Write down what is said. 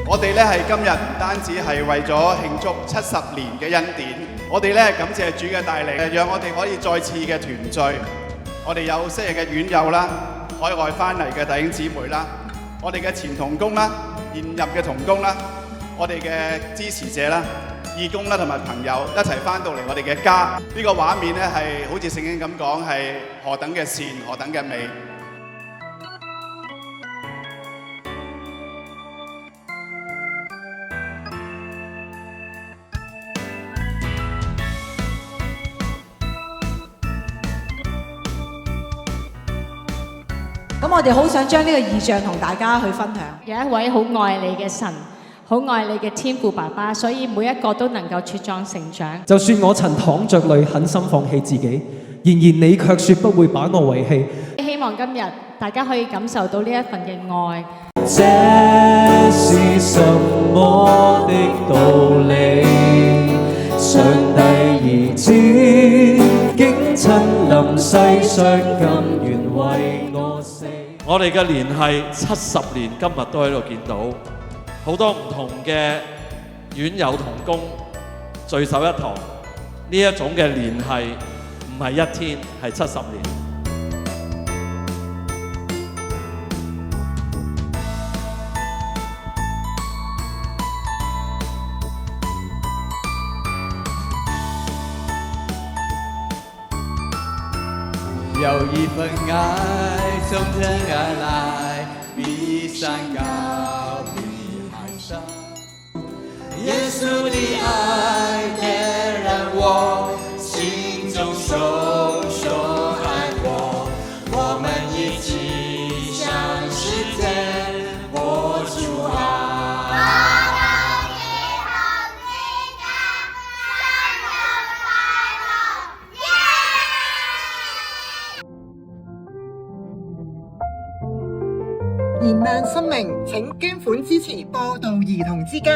我哋咧係今日唔單止係為咗慶祝70年嘅恩典，我哋咧感謝主嘅帶領，讓我哋可以再次嘅團聚。我哋有昔日嘅院友啦，海外翻嚟嘅弟兄姊妹啦，我哋嘅前同工啦，現任嘅同工啦，我哋嘅支持者啦、義工啦同埋朋友一齊翻到嚟我哋嘅家。呢個畫面咧係好似聖經咁講，係何等嘅善，何等嘅美。咁我哋好想將呢個異象同大家去分享。有一位好愛你嘅神，好愛你嘅天父爸爸，所以每一個都能夠茁壯成長。就算我曾淌着淚，狠心放棄自己，然而你卻說不會把我遺棄。希望今日大家可以感受到呢一份嘅愛。這是什麼的道理？上帝兒子竟親臨世上，甘願為我死。我哋嘅聯繫70年，今日都喺度見到好多唔同嘅院友同工聚首一堂，呢一種嘅聯繫唔係一天，係70年。有一份愛從天而來，比山高，比海深。耶穌的愛點燃我心中熊熊愛火，我們一起向世界播出愛。燃亮生命，請捐款支持播道兒童之家。